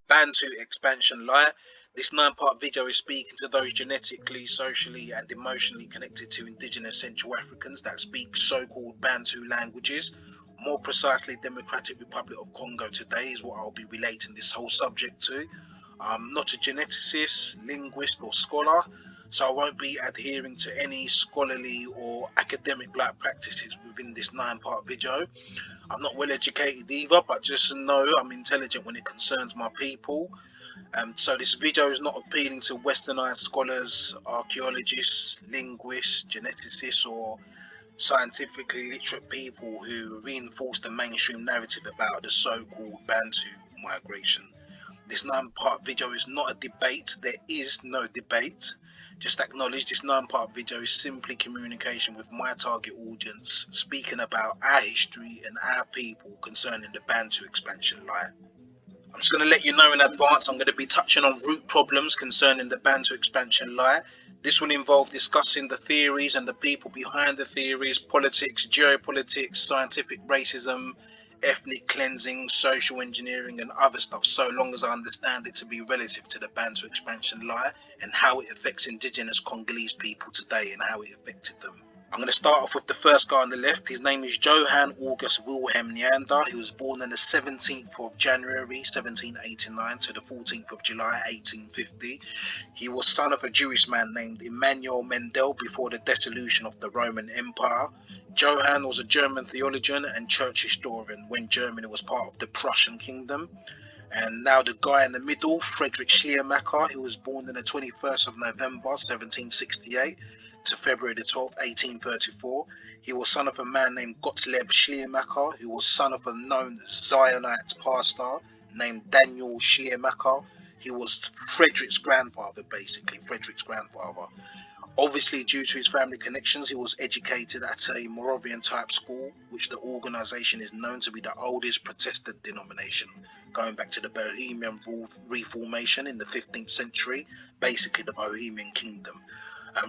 Bantu expansion lie. This 9-part video is speaking to those genetically, socially and emotionally connected to indigenous Central Africans that speak so-called Bantu languages. More precisely, Democratic Republic of Congo today is what I'll be relating this whole subject to. I'm not a geneticist, linguist or scholar, so I won't be adhering to any scholarly or academic-like practices within this 9-part video. I'm not well educated either, but just know I'm intelligent when it concerns my people. So this video is not appealing to westernized scholars, archaeologists, linguists, geneticists or scientifically literate people who reinforce the mainstream narrative about the so-called Bantu migration. This 9-part video is not a debate. There is no debate. Just acknowledge this 9-part video is simply communication with my target audience, speaking about our history and our people concerning the Bantu expansion lie. I'm just going to let you know in advance, I'm going to be touching on root problems concerning the Bantu expansion lie. This will involve discussing the theories and the people behind the theories, politics, geopolitics, scientific racism, ethnic cleansing, social engineering and other stuff, so long as I understand it to be relative to the Bantu expansion lie and how it affects indigenous Congolese people today and how it affected them. I'm going to start off with the first guy on the left. His name is Johann August Wilhelm Neander. He was born on the 17th of January 1789 to the 14th of July 1850. He was son of a Jewish man named Emmanuel Mendel before the dissolution of the Roman Empire. Johann was a German theologian and church historian when Germany was part of the Prussian kingdom. And now the guy in the middle, Friedrich Schleiermacher, who was born on the 21st of November 1768 to February the 12th, 1834. He was son of a man named Gottlieb Schleiermacher, who was son of a known Zionite pastor named Daniel Schleiermacher. He was Frederick's grandfather, basically, Frederick's grandfather. Obviously, due to his family connections, he was educated at a Moravian type school, which the organization is known to be the oldest Protestant denomination, going back to the Bohemian Reformation in the 15th century, basically the Bohemian Kingdom.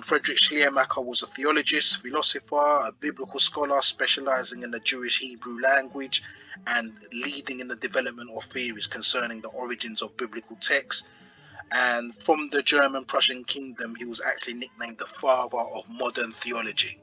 Friedrich Schleiermacher was a theologist, philosopher, a biblical scholar specializing in the Jewish Hebrew language and leading in the development of theories concerning the origins of biblical texts. And from the German Prussian kingdom, he was actually nicknamed the father of modern theology.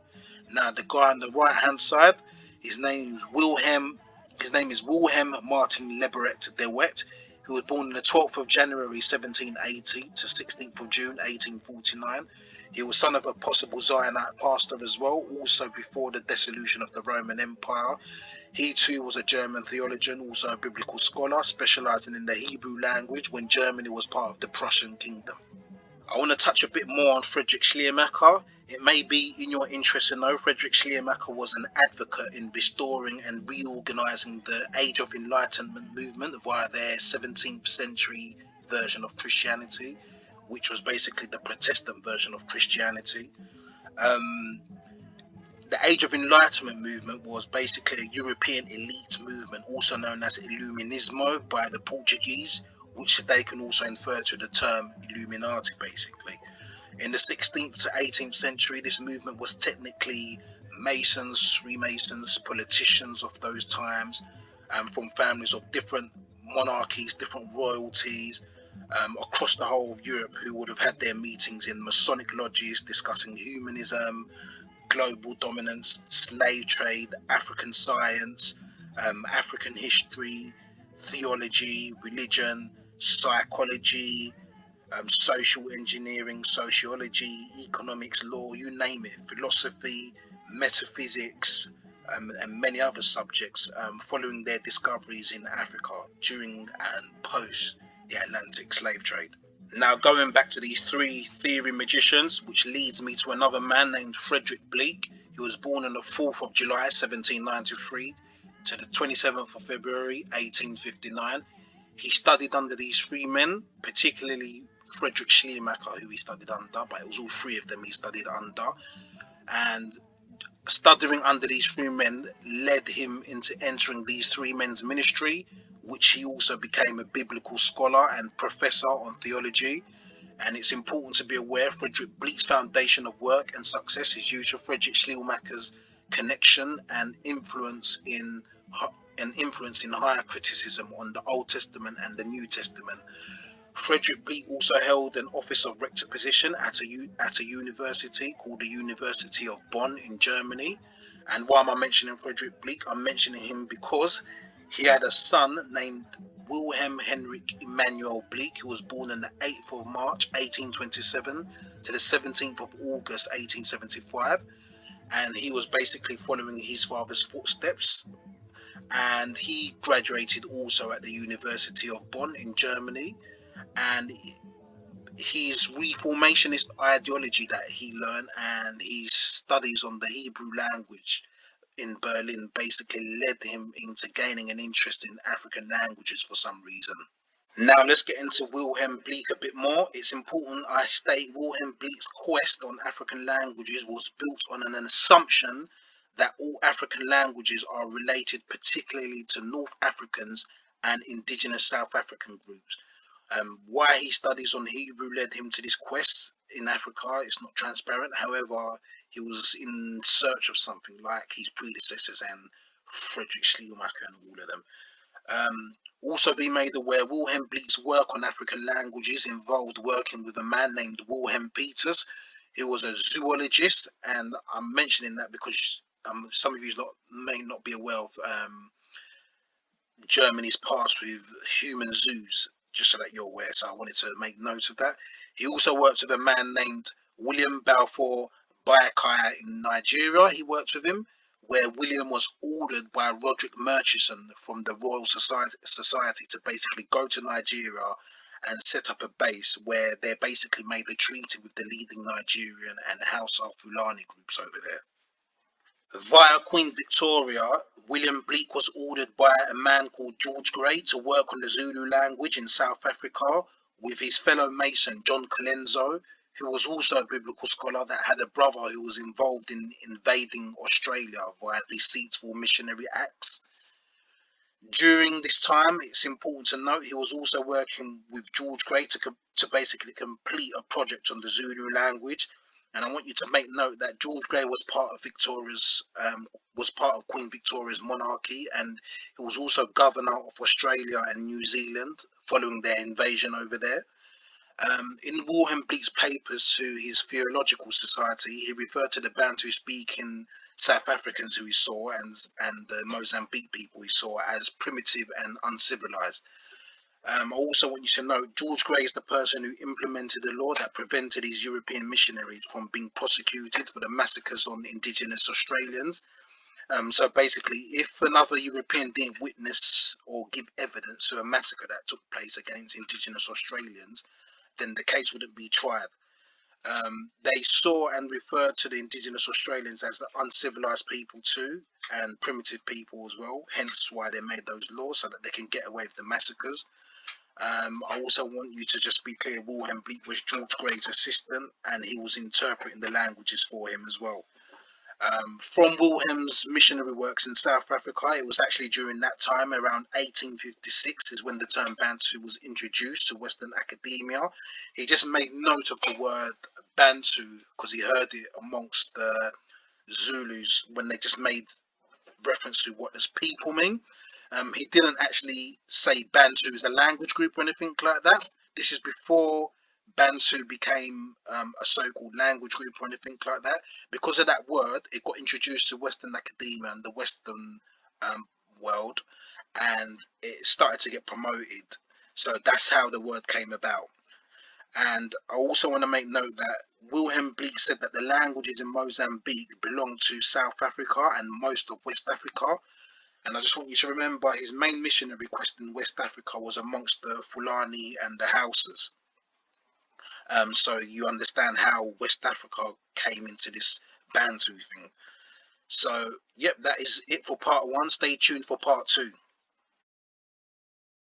Now, the guy on the right hand side, his name is Wilhelm Martin Leberet de Wet, who was born on the 12th of January 1780 to 16th of June 1849. He was son of a possible Zionite pastor as well, also before the dissolution of the Roman Empire. He too was a German theologian, also a biblical scholar, specializing in the Hebrew language when Germany was part of the Prussian kingdom. I want to touch a bit more on Friedrich Schleiermacher. It may be in your interest to know Friedrich Schleiermacher was an advocate in restoring and reorganizing the Age of Enlightenment movement via their 17th century version of Christianity, which was basically the Protestant version of Christianity. The Age of Enlightenment movement was basically a European elite movement, also known as Illuminismo by the Portuguese, which they can also infer to the term Illuminati basically. In the 16th to 18th century, this movement was technically Masons, Freemasons, politicians of those times, from families of different monarchies, different royalties, across the whole of Europe, who would have had their meetings in Masonic lodges discussing humanism, global dominance, slave trade, African science, African history, theology, religion, psychology, social engineering, sociology, economics, law, you name it, philosophy, metaphysics, and many other subjects, following their discoveries in Africa during and post the Atlantic slave trade. Now, going back to these three theory magicians, which leads me to another man named Frederick Bleek. He was born on the 4th of July 1793 to the 27th of February 1859. He studied under these three men, particularly Friedrich Schleiermacher, who he studied under, but it was all three of them he studied under. And studying under these three men led him into entering these three men's ministry, which he also became a biblical scholar and professor on theology. And it's important to be aware Frederick Bleek's foundation of work and success is due to Friedrich Schleiermacher's connection and influence in higher criticism on the Old Testament and the New Testament. Frederick Bleek also held an office of rector position at a university called the University of Bonn in Germany. And why am I mentioning Frederick Bleek? I'm mentioning him because he had a son named Wilhelm Henrik Emanuel Bleek, who was born on the 8th of March 1827 to the 17th of August 1875. And he was basically following his father's footsteps. And he graduated also at the University of Bonn in Germany. And his reformationist ideology that he learned and his studies on the Hebrew language in Berlin basically led him into gaining an interest in African languages for some reason. Now let's get into Wilhelm Bleek a bit more. It's important I state Wilhelm Bleek's quest on African languages was built on an assumption that all African languages are related particularly to North Africans and indigenous South African groups. Why he studies on Hebrew led him to this quest in Africa is not transparent. However, he was in search of something like his predecessors and Friedrich Schleiermacher and all of them. Also be made aware Wilhelm Bleek's work on African languages involved working with a man named Wilhelm Peters, who was a zoologist, and I'm mentioning that because some of you may not be aware of Germany's past with human zoos, just so that you're aware, so I wanted to make note of that. He also worked with a man named William Balfour Baikai in Nigeria. He worked with him, where William was ordered by Roderick Murchison from the Royal Society to basically go to Nigeria and set up a base where they basically made a treaty with the leading Nigerian and Hausa Fulani groups over there. Via Queen Victoria, William Bleek was ordered by a man called George Grey to work on the Zulu language in South Africa with his fellow Mason John Colenso, who was also a biblical scholar that had a brother who was involved in invading Australia via deceitful missionary acts. During this time, it's important to note he was also working with George Grey to basically complete a project on the Zulu language. And I want you to make note that George Grey was part of Queen Victoria's monarchy, and he was also governor of Australia and New Zealand following their invasion over there. In Wilhelm Bleek's papers to his Theological Society, he referred to the Bantu-speaking South Africans who he saw and the Mozambique people he saw as primitive and uncivilized. I also want you to know George Grey is the person who implemented the law that prevented his European missionaries from being prosecuted for the massacres on indigenous Australians. So basically, if another European didn't witness or give evidence to a massacre that took place against indigenous Australians, then the case wouldn't be tried. They saw and referred to the indigenous Australians as uncivilized people too, and primitive people as well, hence why they made those laws so that they can get away with the massacres. I also want you to just be clear, Wilhelm Bleek was George Grey's assistant, and he was interpreting the languages for him as well. From Wilhelm's missionary works in South Africa, it was actually during that time, around 1856, is when the term Bantu was introduced to Western academia. He just made note of the word Bantu because he heard it amongst the Zulus when they just made reference to what does people mean. He didn't actually say Bantu is a language group or anything like that. This is before Bantu became a so-called language group or anything like that. Because of that word, it got introduced to Western academia and the Western world, and it started to get promoted. So that's how the word came about. And I also want to make note that Wilhelm Bleek said that the languages in Mozambique belong to South Africa and most of West Africa. And I just want you to remember his main missionary quest in West Africa was amongst the Fulani and the Hausas. So you understand how West Africa came into this Bantu thing. So, yep, that is it for part one. Stay tuned for part two.